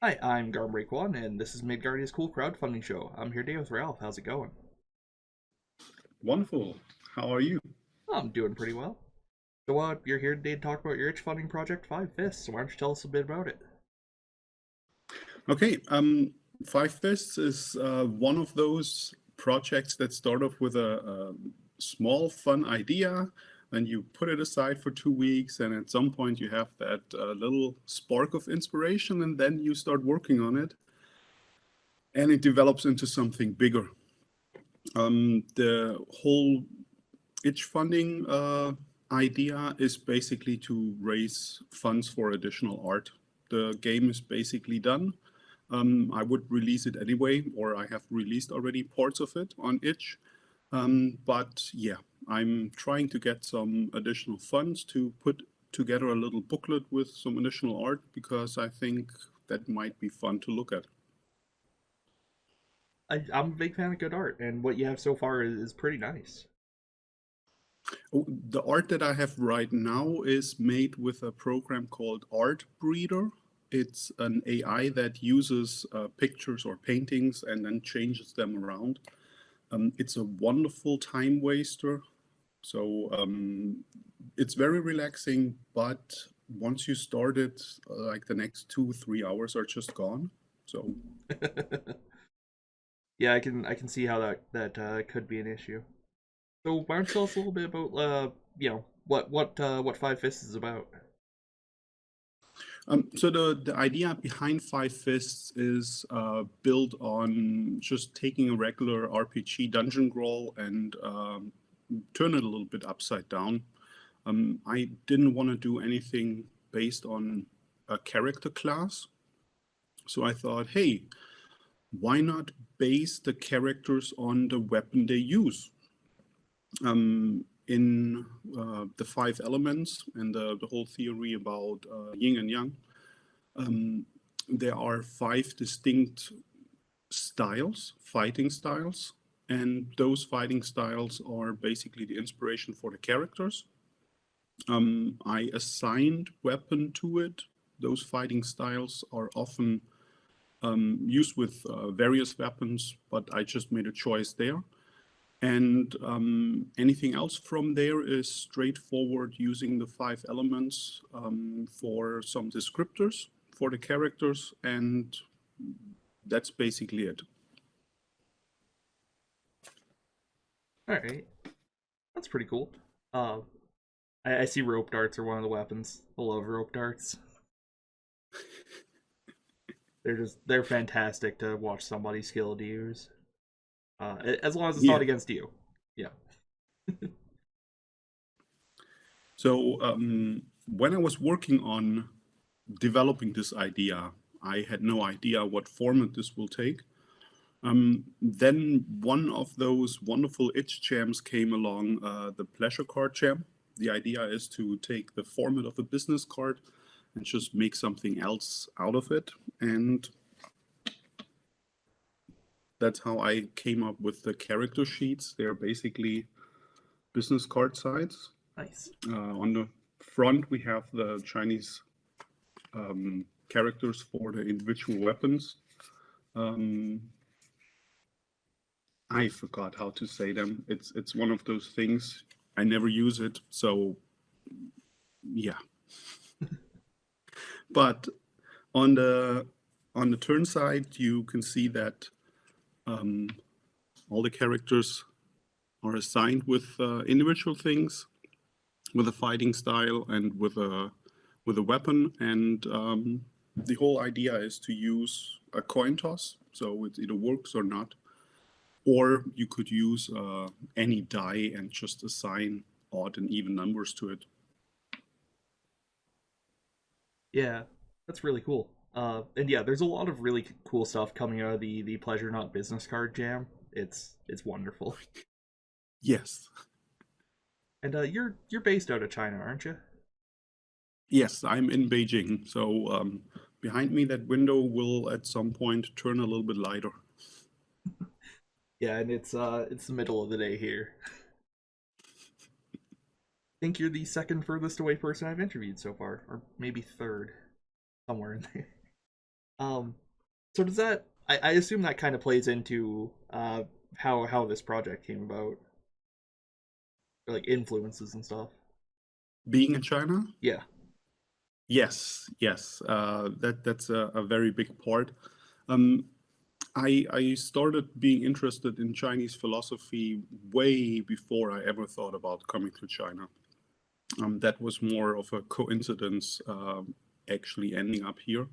Hi, I'm Garmbreak1, and this is Midgardia's Cool Crowdfunding Show. I'm here today with Ralph. How's it going? Wonderful. How are you? Oh, I'm doing pretty well. So, you're here today to talk about your itch funding project, Five Fists. So why don't you tell us a bit about it? Okay, Five Fists is one of those projects that start off with a small, fun idea, and you put it aside for 2 weeks, and at some point you have that little spark of inspiration, and then you start working on it, and it develops into something bigger. The whole itch funding idea is basically to raise funds for additional art. The game is basically done. I would release it anyway, or I have released already parts of it on itch. But yeah, I'm trying to get some additional funds to put together a little booklet with some additional art because I think that might be fun to look at. I'm a big fan of good art, and what you have so far is pretty nice. Oh, the art that I have right now is made with a program called Art Breeder. It's an AI that uses pictures or paintings and then changes them around. It's a wonderful time waster. So it's very relaxing, but once you start it, like the next 2, 3 hours are just gone. So Yeah, I can see how that could be an issue. So why don't you tell us a little bit about what Five Fists is about? so the idea behind Five Fists is built on just taking a regular RPG dungeon crawl and turn it a little bit upside down. I didn't want to do anything based on a character class, so I thought, hey, why not base the characters on the weapon they use? In the five elements and the whole theory about yin and yang, there are five distinct styles, fighting styles, and those fighting styles are basically the inspiration for the characters. I assigned weapon to it. Those fighting styles are often used with various weapons, but I just made a choice there. And anything else from there is straightforward using the five elements for some descriptors for the characters, and that's basically it. All right, that's pretty cool. Uh, I see rope darts are one of the weapons. I love rope darts. They're fantastic to watch somebody skilled use. As long as it's not Yeah. against you. Yeah. So when I was working on developing this idea, I had no idea what format this will take. Then one of those wonderful itch jams came along, the pleasure card jam. The idea is to take the format of a business card and just make something else out of it. And that's how I came up with the character sheets. They're basically business card sides. Nice. On the front, we have the Chinese characters for the individual weapons. Um, I forgot how to say them. It's one of those things. I never use it, so yeah. But on the turn side, you can see that all the characters are assigned with individual things, with a fighting style and with a weapon, and the whole idea is to use a coin toss, so it either works or not. Or you could use any die and just assign odd and even numbers to it. Yeah, that's really cool. And yeah, there's a lot of really cool stuff coming out of the Pleasure Not Business Card Jam. It's wonderful. Yes. And you're based out of China, aren't you? Yes, I'm in Beijing. So behind me, that window will at some point turn a little bit lighter. Yeah, and it's the middle of the day here. I think you're the second furthest away person I've interviewed so far, or maybe third, somewhere in there. Um, so does that? I assume that kind of plays into how this project came about, or like influences and stuff. Being in China? Yeah. Yes, yes. That's a very big part. Um, I started being interested in Chinese philosophy way before I ever thought about coming to China. That was more of a coincidence, actually ending up here.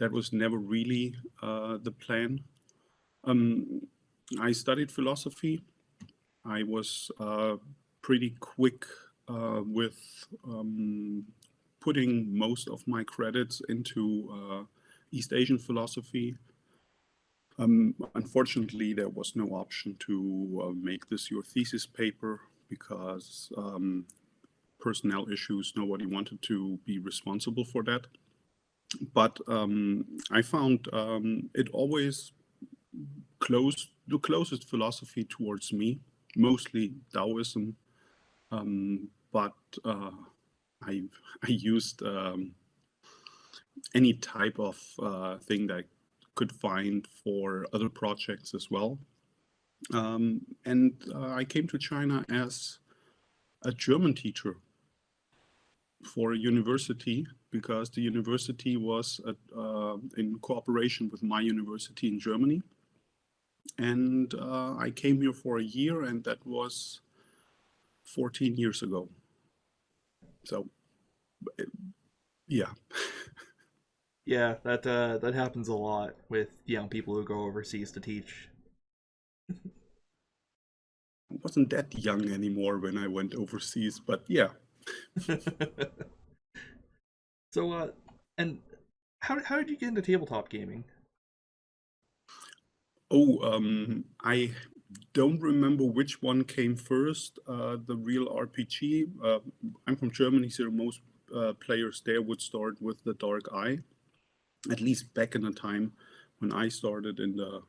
That was never really the plan. Um, I studied philosophy. I was pretty quick with putting most of my credits into East Asian philosophy. Unfortunately, there was no option to make this your thesis paper because personnel issues, nobody wanted to be responsible for that. But I found it always the closest philosophy towards me, mostly Taoism, but I, I used any type of thing that I could find for other projects as well. And I came to China as a German teacher for a university because the university was in cooperation with my university in Germany. And I came here for a year, and that was 14 years ago. So, yeah. Yeah, that happens a lot with young people who go overseas to teach. I wasn't that young anymore when I went overseas, but yeah. So and how did you get into tabletop gaming? Oh, I don't remember which one came first, the real RPG. I'm from Germany, so most players there would start with the Dark Eye, at least back in the time when I started in the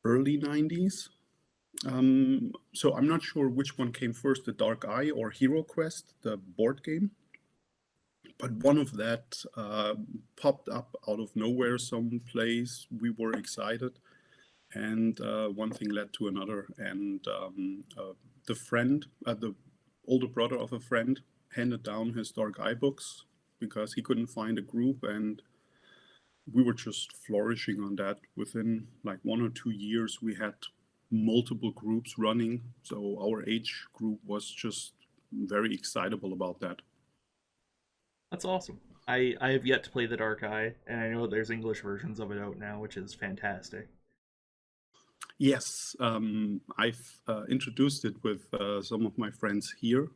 early 90s. So I'm not sure which one came first, the Dark Eye or Hero Quest, the board game. But one of that popped up out of nowhere someplace. We were excited, and one thing led to another. And the older brother of a friend, handed down his Dark Eye books because he couldn't find a group, and we were just flourishing on that. Within like 1 or 2 years, we had multiple groups running. So our age group was just very excitable about that. That's awesome. I have yet to play the Dark Eye, and I know there's English versions of it out now, which is fantastic. Yes, I've introduced it with some of my friends here,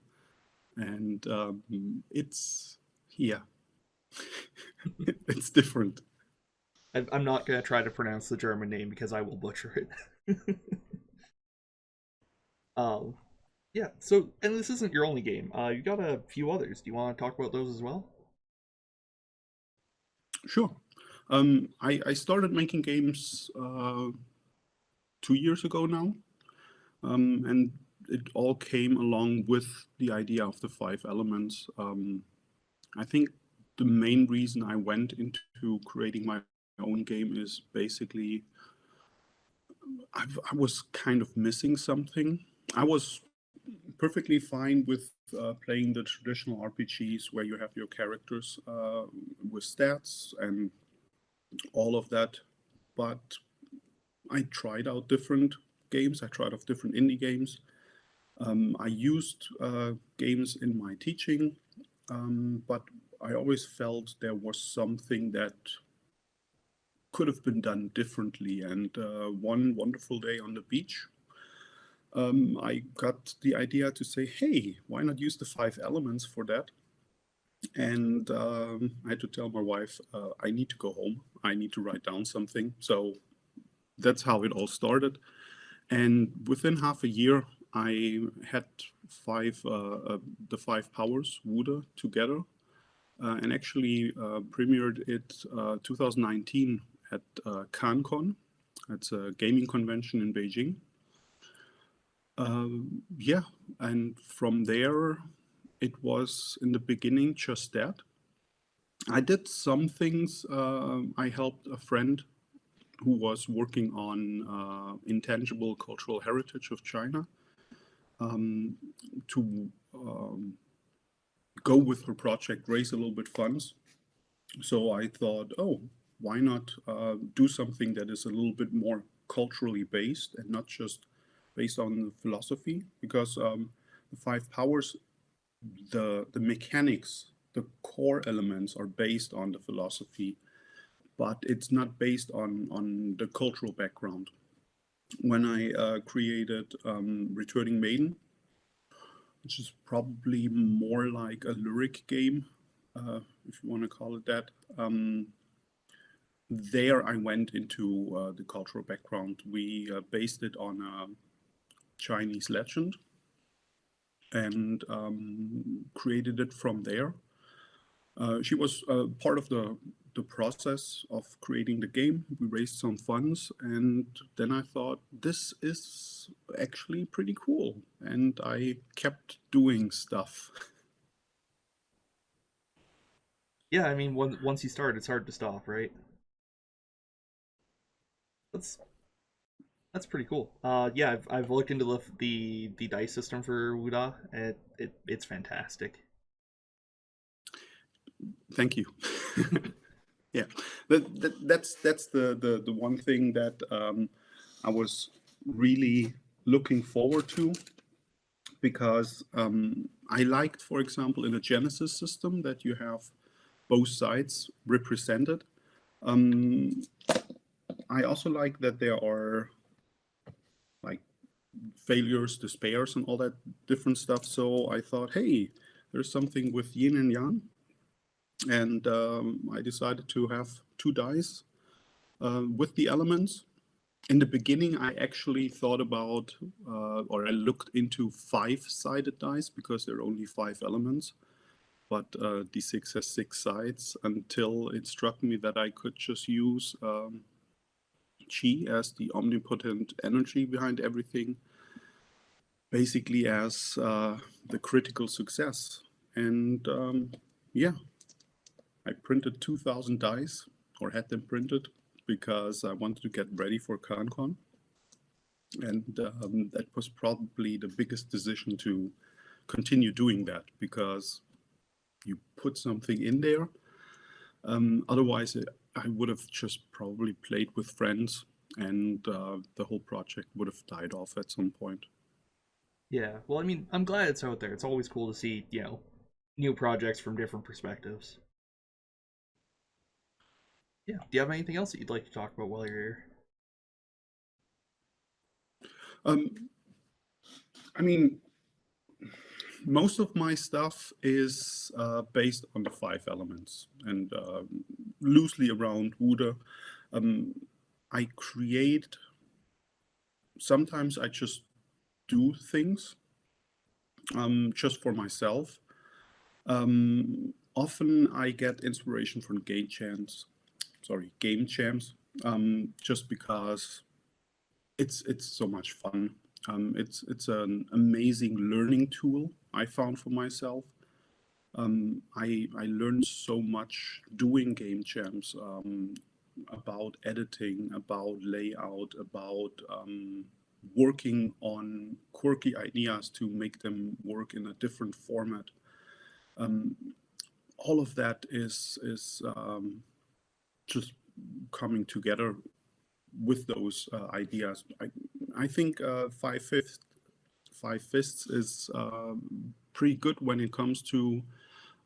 and it's yeah, it's different. I'm not gonna try to pronounce the German name because I will butcher it. um, yeah. So, and this isn't your only game. You got a few others. Do you want to talk about those as well? Sure. I started making games 2 years ago now, and it all came along with the idea of the five elements. I think the main reason I went into creating my own game is basically I was kind of missing something. I was perfectly fine with playing the traditional RPGs where you have your characters with stats and all of that, but I tried out different games. I tried out different indie games. I used games in my teaching, but I always felt there was something that could have been done differently. And one wonderful day on the beach, I got the idea to say, hey, why not use the five elements for that? And I had to tell my wife, I need to go home. I need to write down something. So that's how it all started. And within half a year, I had the five powers, Wude, together, and actually premiered it 2019 at CanCon. It's a gaming convention in Beijing. Yeah, and from there, it was in the beginning just that. I did some things. I helped a friend who was working on intangible cultural heritage of China to go with her project, raise a little bit funds. So I thought, oh, why not do something that is a little bit more culturally based and not just based on philosophy? Because the five powers, the mechanics, the core elements are based on the philosophy, but it's not based on the cultural background. When I created Returning Maiden, which is probably more like a lyric game, if you want to call it that. There I went into the cultural background. We based it on a Chinese legend and created it from there. She was part of the process of creating the game. We raised some funds, and then I thought, this is actually pretty cool. And I kept doing stuff. Yeah, I mean, once you start, it's hard to stop, right? That's that's pretty cool. Yeah, I've looked into the dice system for Wuda. It's fantastic. Thank you. Yeah, that's the one thing that I was really looking forward to, because I liked, for example, in the Genesis system that you have both sides represented. I also like that there are like failures, despairs, and all that different stuff. So I thought, hey, there's something with yin and yang, and I decided to have two dice with the elements. In the beginning, I actually thought about, or I looked into 5-sided dice because there are only 5 elements, but D6 has 6 sides, until it struck me that I could just use Qi as the omnipotent energy behind everything, basically as the critical success. And yeah, I printed 2,000 dice, or had them printed, because I wanted to get ready for ConCon. And that was probably the biggest decision to continue doing that, because you put something in there. Otherwise, I would have just probably played with friends, and the whole project would have died off at some point. Yeah, well, I mean, I'm glad it's out there. It's always cool to see, new projects from different perspectives. Yeah. Do you have anything else that you'd like to talk about while you're here? Um, I mean, most of my stuff is based on the 5 elements and loosely around Wuda. I create, sometimes I just do things just for myself. Often I get inspiration from game jams, just because it's so much fun. It's an amazing learning tool I found for myself. I learned so much doing game jams, about editing, about layout, about working on quirky ideas to make them work in a different format. All of that is just coming together with those ideas. I think Five Fists is pretty good when it comes to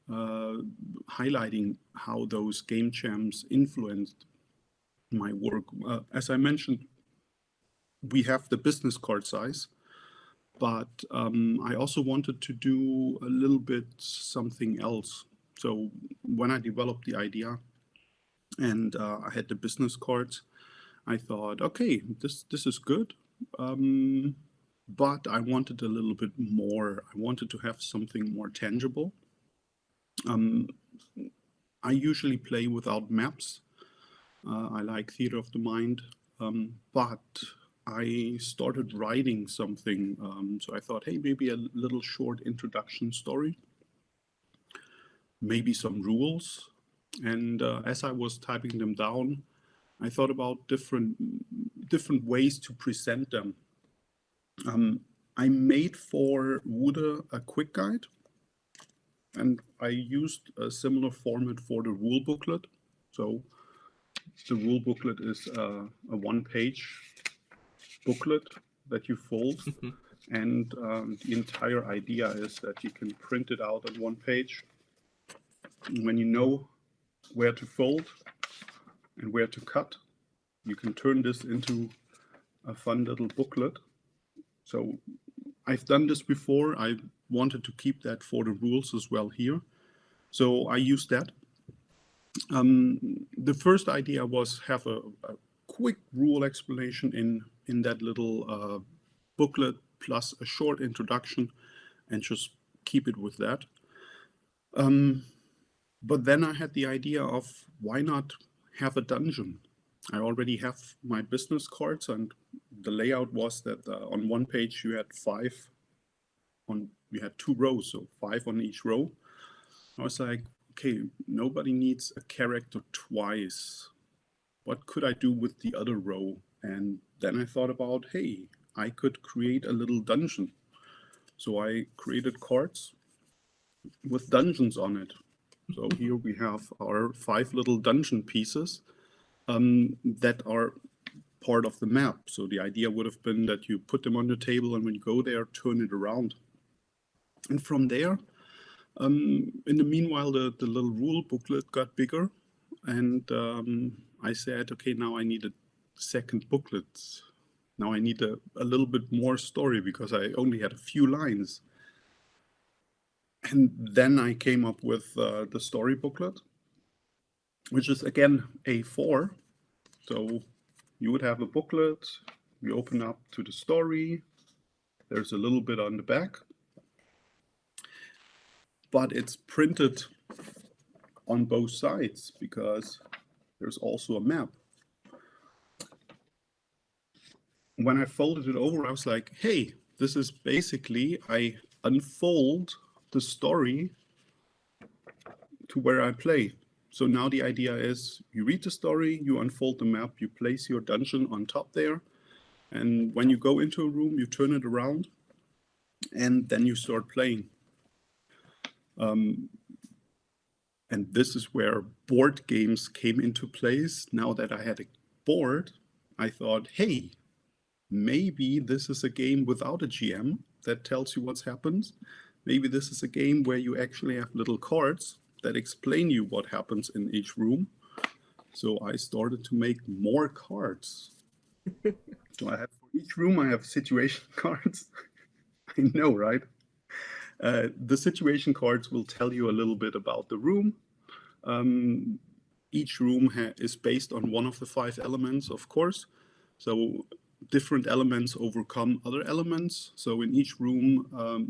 highlighting how those game jams influenced my work. As I mentioned, we have the business card size, but I also wanted to do a little bit something else. So when I developed the idea and I had the business cards, I thought, okay, this is good, but I wanted a little bit more. I wanted to have something more tangible. I usually play without maps. I like theater of the mind, but I started writing something. So I thought, hey, maybe a little short introduction story, maybe some rules, And as I was typing them down, I thought about different ways to present them. I made for Wuda a quick guide, and I used a similar format for the rule booklet. So the rule booklet is a one-page booklet that you fold, and the entire idea is that you can print it out on one page. And when you know where to fold and where to cut, you can turn this into a fun little booklet. So I've done this before. I wanted to keep that for the rules as well here. So I used that. The first idea was have a quick rule explanation in that little booklet plus a short introduction and just keep it with that. But then I had the idea of why not have a dungeon? I already have my business cards, and the layout was that on one page you had you had 2 rows, so 5 on each row. I was like, okay, nobody needs a character twice. What could I do with the other row? And then I thought about, hey, I could create a little dungeon. So I created cards with dungeons on it. So here we have our 5 little dungeon pieces that are part of the map. So the idea would have been that you put them on the table, and when you go there, turn it around. And from there, in the meanwhile, the little rule booklet got bigger, and I said, okay, now I need a second booklet. Now I need a little bit more story because I only had a few lines. And then I came up with the story booklet, which is again A4. So you would have a booklet, you open up to the story, there's a little bit on the back, but it's printed on both sides because there's also a map. When I folded it over, I was like, hey, this is basically, I unfold the story to where I play. So now the idea is you read the story, you unfold the map, you place your dungeon on top there. And when you go into a room, you turn it around and then you start playing. And this is where board games came into place. Now that I had a board, I thought, hey, maybe this is a game without a GM that tells you what's happened. Maybe this is a game where you actually have little cards that explain you what happens in each room. So I started to make more cards. So I have for each room, I have situation cards. I know, right? The situation cards will tell you a little bit about the room. Each room is based on one of the 5 elements, of course. So different elements overcome other elements. So in each room,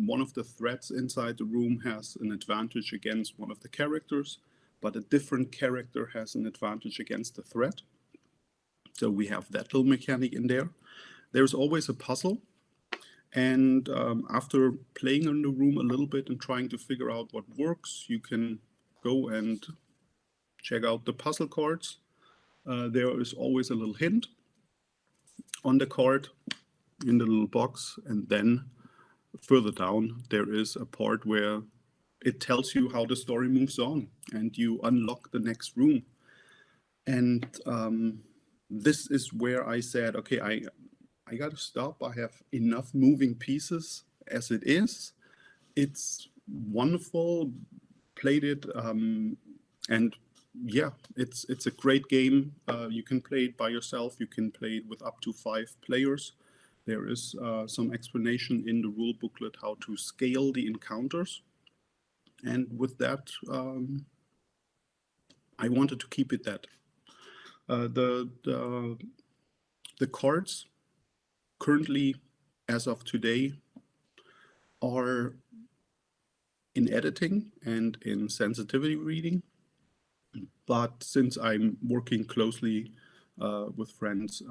one of the threats inside the room has an advantage against one of the characters, but a different character has an advantage against the threat. So we have that little mechanic in there. There's always a puzzle. And after playing in the room a little bit and trying to figure out what works, you can go and check out the puzzle cards. There is always a little hint on the card in the little box, and then further down there is a part where it tells you how the story moves on and you unlock the next room. And this is where I said, okay, I got to stop. I have enough moving pieces as it is. It's wonderful, played it, and yeah, it's a great game. You can play it by yourself. You can play it with up to 5 players. There is some explanation in the rule booklet how to scale the encounters. And with that, I wanted to keep it that. The cards currently, as of today, are in editing and in sensitivity reading. But since I'm working closely with friends,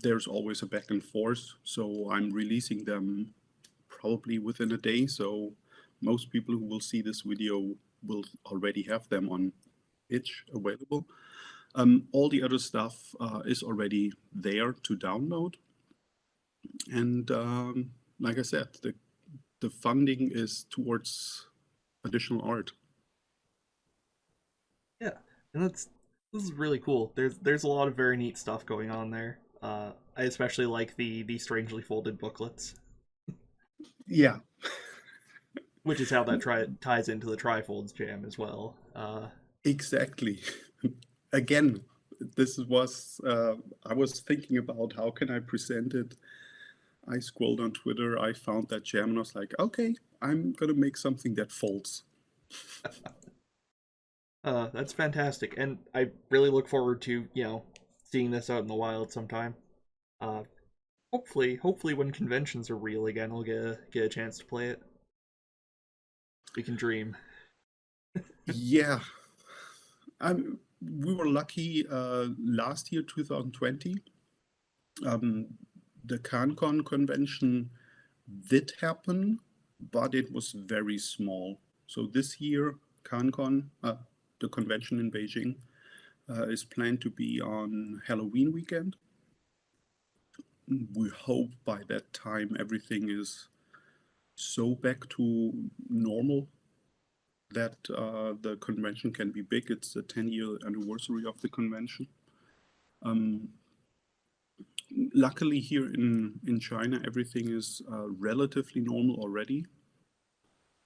there's always a back and forth. So I'm releasing them probably within a day. So most people who will see this video will already have them on itch available. All the other stuff is already there to download. And like I said, the funding is towards additional art. Yeah, and this is really cool. There's a lot of very neat stuff going on there. I especially like the strangely folded booklets, Yeah, which is how that ties into the trifolds jam as well. exactly. Again, this was I was thinking about how can I present it. I scrolled on Twitter, I found that jam, and I was like, okay, I'm gonna make something that folds. That's fantastic, and I really look forward to seeing this out in the wild sometime. Uh, hopefully when conventions are real again, I'll get a chance to play it. We can dream. Yeah, we were lucky last year, 2020. Um, the CanCon convention did happen, but it was very small. So this year, CanCon, the convention in Beijing, is planned to be on Halloween weekend. We hope by that time everything is so back to normal that the convention can be big. It's the 10-year anniversary of the convention. Luckily, here in China, everything is relatively normal already,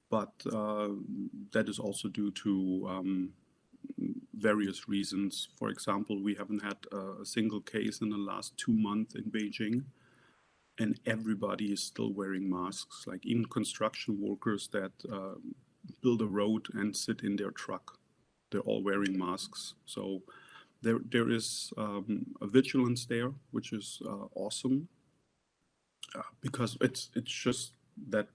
but that is also due to various reasons. For example, we haven't had a single case in the last 2 months in Beijing, and everybody is still wearing masks, like even construction workers that build a road and sit in their truck. They're all wearing masks. So there is a vigilance there, which is awesome, because it's just that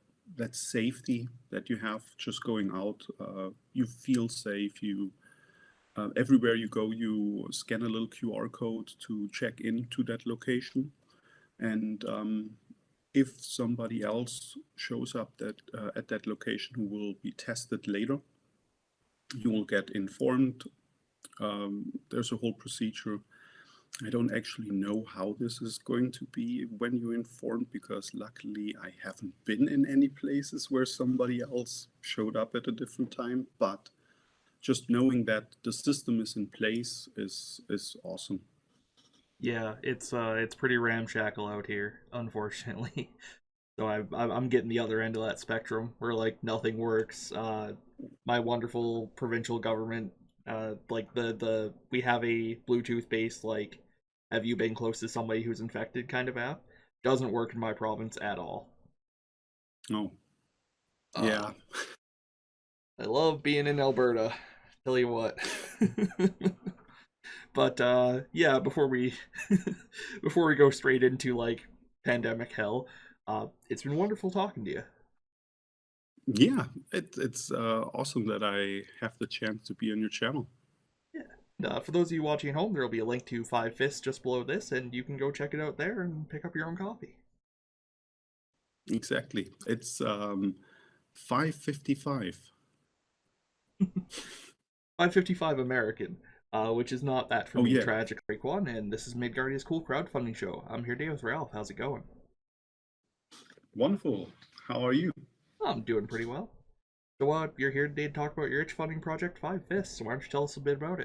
safety that you have just going out. You feel safe. You everywhere you go, you scan a little QR code to check into that location, and if somebody else shows up that at that location who will be tested later, you will get informed. There's a whole procedure. I don't actually know how this is going to be when you're informed, because luckily I haven't been in any places where somebody else showed up at a different time. But just knowing that the system is in place is awesome. Yeah, it's pretty ramshackle out here, unfortunately. So I'm getting the other end of that spectrum where like nothing works. My wonderful provincial government, like the we have a Bluetooth based like, have you been close to somebody who's infected kind of app, doesn't work in my province at all. Oh, Uh, yeah. I love being in Alberta. Tell you what. But yeah, before we go straight into like pandemic hell, it's been wonderful talking to you. Yeah, it's awesome that I have the chance to be on your channel. Yeah. And, for those of you watching at home, there will be a link to Five Fists just below this, and you can go check it out there and pick up your own copy. Exactly. It's 5:55. 555 American, which is not that for Oh me, yeah, tragic Raekwon, and this is Midgardia's cool crowdfunding show. I'm here today with Ralph. How's it going? wonderful. How are you? I'm doing pretty well. So, you're here today to talk about your itch funding project, Five Fists. So why don't you tell us a bit about it?